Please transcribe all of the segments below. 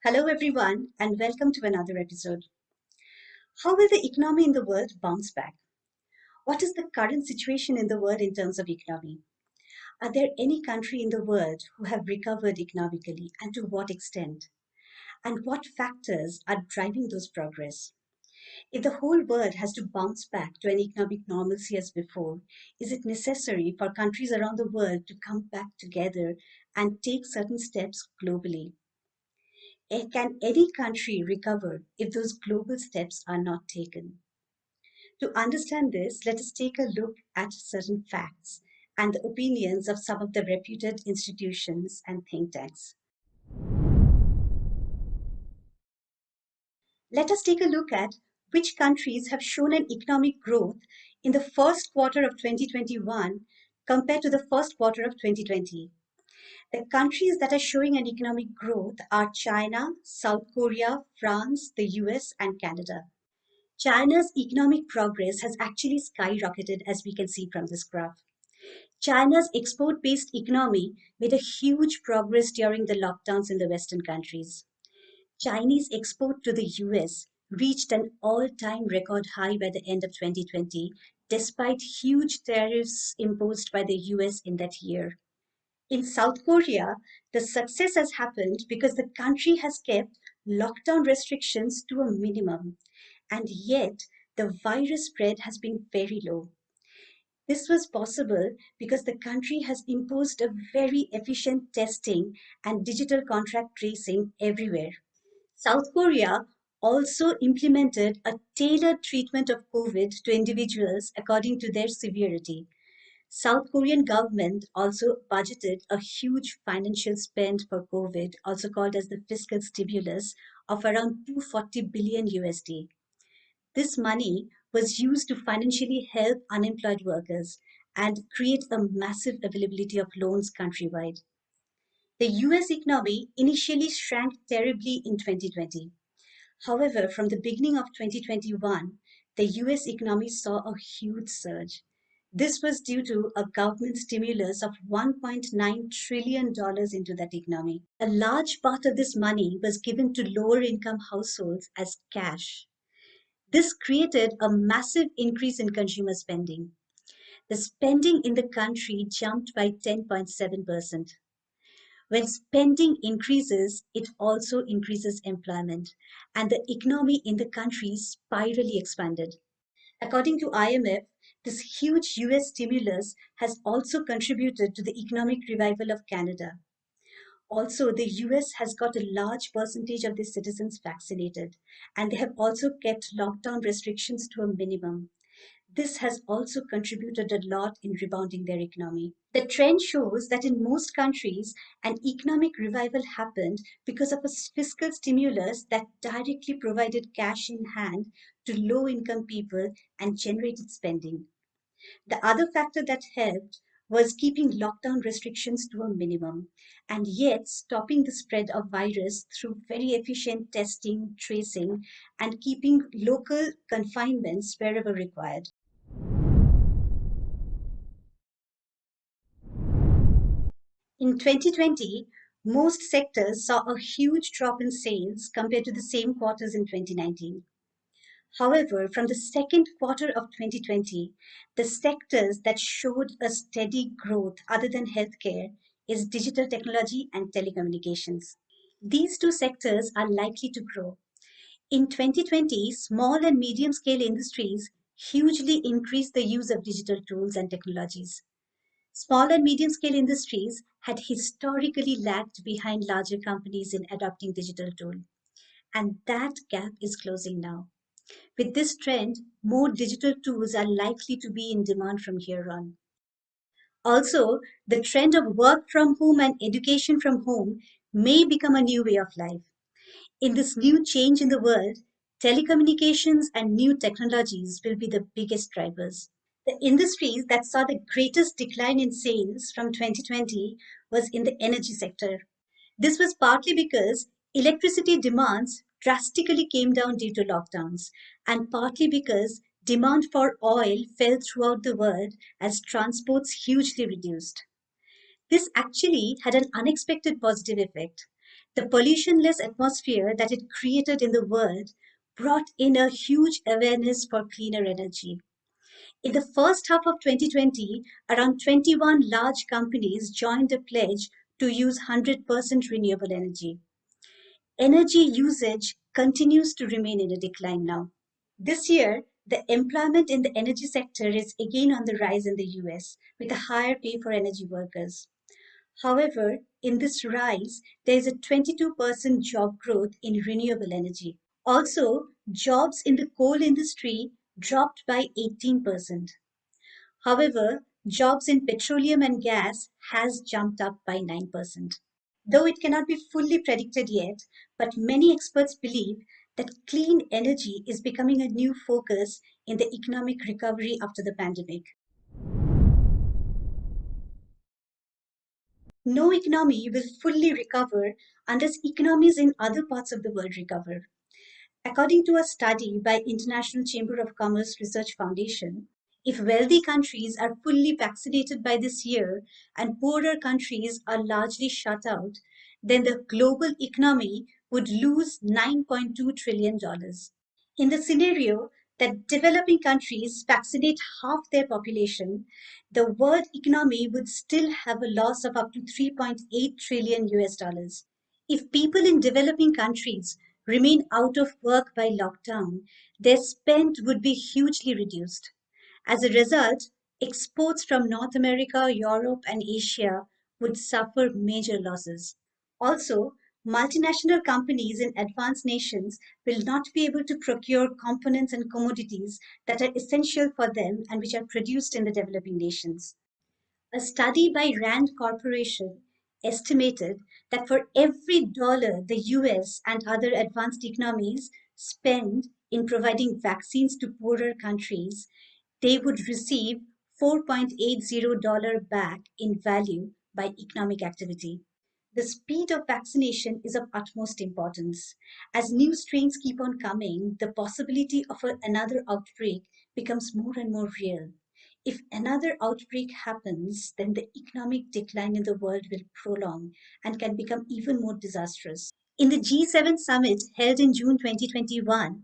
Hello, everyone, and welcome to another episode. How will the economy in the world bounce back? What is the current situation in the world in terms of economy? Are there any country in the world who have recovered economically, and to what extent? And what factors are driving those progress? If the whole world has to bounce back to an economic normalcy as before, is it necessary for countries around the world to come back together and take certain steps globally? Can any country recover if those global steps are not taken? To understand this, let us take a look at certain facts and the opinions of some of the reputed institutions and think tanks. Let us take a look at which countries have shown an economic growth in the first quarter of 2021 compared to the first quarter of 2020. The countries that are showing an economic growth are China, South Korea, France, the US, and Canada. China's economic progress has actually skyrocketed, as we can see from this graph. China's export based economy made a huge progress during the lockdowns in the Western countries. Chinese export to the US reached an all time record high by the end of 2020, despite huge tariffs imposed by the US in that year. In South Korea, the success has happened because the country has kept lockdown restrictions to a minimum, and yet the virus spread has been very low. This was possible because the country has imposed a very efficient testing and digital contact tracing everywhere. South Korea also implemented a tailored treatment of COVID to individuals according to their severity. South Korean government also budgeted a huge financial spend for COVID, also called as the fiscal stimulus, of around 240 billion USD. This money was used to financially help unemployed workers and create a massive availability of loans countrywide. The US economy initially shrank terribly in 2020. However, from the beginning of 2021, the US economy saw a huge surge. This was due to a government stimulus of $1.9 trillion dollars into that economy. A large part of this money was given to lower income households as cash. This created a massive increase in consumer spending. The spending in the country jumped by 10.7%. When spending increases, it also increases employment, and the economy in the country spirally expanded. According to IMF, this huge US stimulus has also contributed to the economic revival of Canada. Also, the US has got a large percentage of their citizens vaccinated, and they have also kept lockdown restrictions to a minimum. This has also contributed a lot in rebounding their economy. The trend shows that in most countries, an economic revival happened because of a fiscal stimulus that directly provided cash in hand to low income people and generated spending. The other factor that helped was keeping lockdown restrictions to a minimum and yet stopping the spread of virus through very efficient testing, tracing, and keeping local confinements wherever required. In 2020, most sectors saw a huge drop in sales compared to the same quarters in 2019. However, from the second quarter of 2020, the sectors that showed a steady growth other than healthcare is digital technology and telecommunications. These two sectors are likely to grow. In 2020, small and medium scale industries hugely increased the use of digital tools and technologies. Small and medium scale industries had historically lagged behind larger companies in adopting digital tools, and that gap is closing now. With this trend, more digital tools are likely to be in demand from here on. Also, the trend of work from home and education from home may become a new way of life. In this new change in the world, telecommunications and new technologies will be the biggest drivers. The industries that saw the greatest decline in sales from 2020 was in the energy sector. This was partly because electricity demands drastically came down due to lockdowns, and partly because demand for oil fell throughout the world as transports hugely reduced. This actually had an unexpected positive effect. The pollution-less atmosphere that it created in the world brought in a huge awareness for cleaner energy. In the first half of 2020, around 21 large companies joined the pledge to use 100% renewable energy. Energy usage continues to remain in a decline now. This year, the employment in the energy sector is again on the rise in the US, with a higher pay for energy workers. However, in this rise, there is a 22% job growth in renewable energy. Also, jobs in the coal industry dropped by 18%. However, jobs in petroleum and gas has jumped up by 9%. Though it cannot be fully predicted yet, but many experts believe that clean energy is becoming a new focus in the economic recovery after the pandemic. No economy will fully recover unless economies in other parts of the world recover. According to a study by International Chamber of Commerce Research Foundation, if wealthy countries are fully vaccinated by this year and poorer countries are largely shut out, then the global economy would lose $9.2 trillion. In the scenario that developing countries vaccinate half their population, the world economy would still have a loss of up to 3.8 trillion US dollars. If people in developing countries remain out of work by lockdown, their spend would be hugely reduced. As a result, exports from North America, Europe, and Asia would suffer major losses. Also, multinational companies in advanced nations will not be able to procure components and commodities that are essential for them and which are produced in the developing nations. A study by Rand Corporation estimated that for every dollar the US and other advanced economies spend in providing vaccines to poorer countries, they would receive $4.80 back in value by economic activity. The speed of vaccination is of utmost importance. As new strains keep on coming, the possibility of another outbreak becomes more and more real. If another outbreak happens, then the economic decline in the world will prolong and can become even more disastrous. In the G7 summit held in June 2021,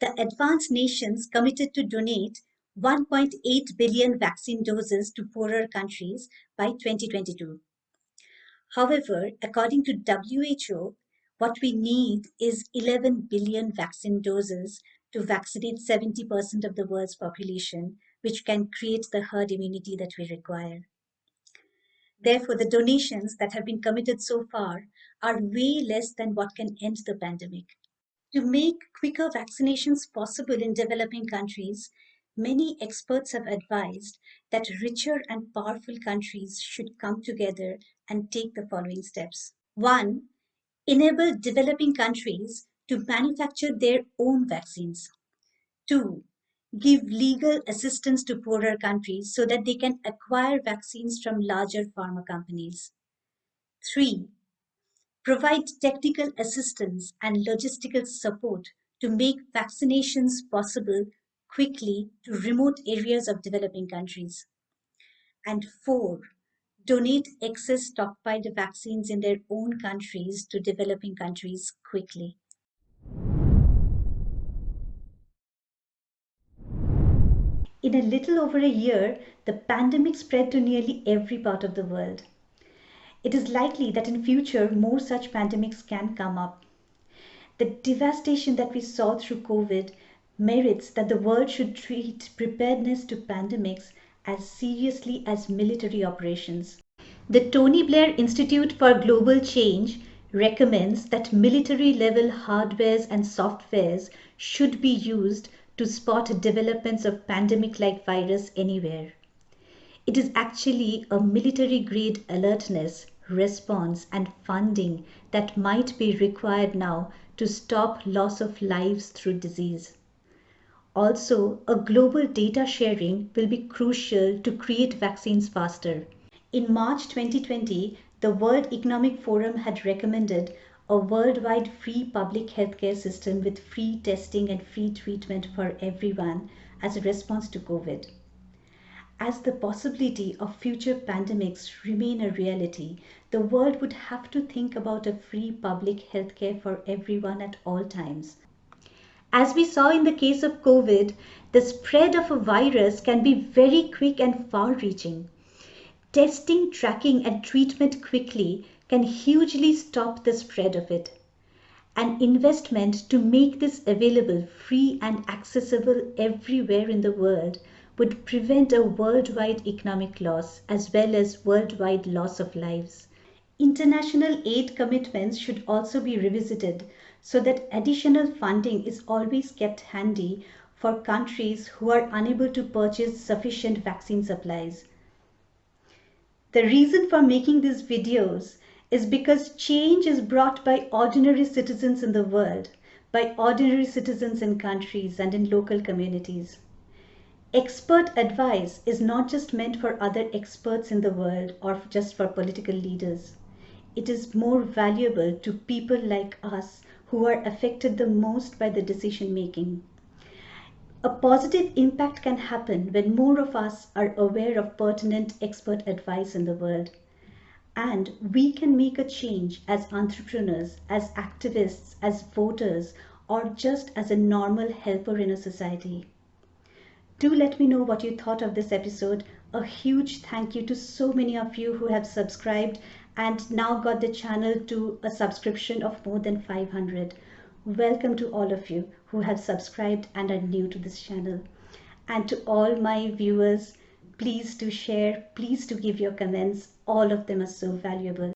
the advanced nations committed to donate 1.8 billion vaccine doses to poorer countries by 2022. However, according to WHO, what we need is 11 billion vaccine doses to vaccinate 70% of the world's population, which can create the herd immunity that we require. Therefore, the donations that have been committed so far are way less than what can end the pandemic. To make quicker vaccinations possible in developing countries, many experts have advised that richer and powerful countries should come together and take the following steps. One, enable developing countries to manufacture their own vaccines. Two, give legal assistance to poorer countries so that they can acquire vaccines from larger pharma companies. Three, provide technical assistance and logistical support to make vaccinations possible quickly to remote areas of developing countries. And four, donate excess stockpiled vaccines in their own countries to developing countries quickly. In a little over a year, the pandemic spread to nearly every part of the world. It is likely that in future more such pandemics can come up. The devastation that we saw through COVID merits that the world should treat preparedness to pandemics as seriously as military operations. The Tony Blair Institute for Global Change recommends that military level hardwares and softwares should be used to spot developments of pandemic like virus anywhere. It is actually a military grade alertness, response, and funding that might be required now to stop loss of lives through disease. Also, a global data sharing will be crucial to create vaccines faster. In March 2020, the World Economic Forum had recommended a worldwide free public healthcare system with free testing and free treatment for everyone as a response to COVID. As the possibility of future pandemics remain a reality, the world would have to think about a free public healthcare for everyone at all times. As we saw in the case of COVID, the spread of a virus can be very quick and far reaching. Testing, tracking, and treatment quickly can hugely stop the spread of it. An investment to make this available, free, and accessible everywhere in the world would prevent a worldwide economic loss as well as worldwide loss of lives. International aid commitments should also be revisited so that additional funding is always kept handy for countries who are unable to purchase sufficient vaccine supplies. The reason for making these videos is because change is brought by ordinary citizens in the world, by ordinary citizens in countries and in local communities. Expert advice is not just meant for other experts in the world or just for political leaders. It is more valuable to people like us who are affected the most by the decision making. A positive impact can happen when more of us are aware of pertinent expert advice in the world. And we can make a change as entrepreneurs, as activists, as voters, or just as a normal helper in a society. Do let me know what you thought of this episode. A huge thank you to so many of you who have subscribed and now got the channel to a subscription of more than 500. Welcome to all of you who have subscribed and are new to this channel. And to all my viewers, please do share, please do give your comments. All of them are so valuable.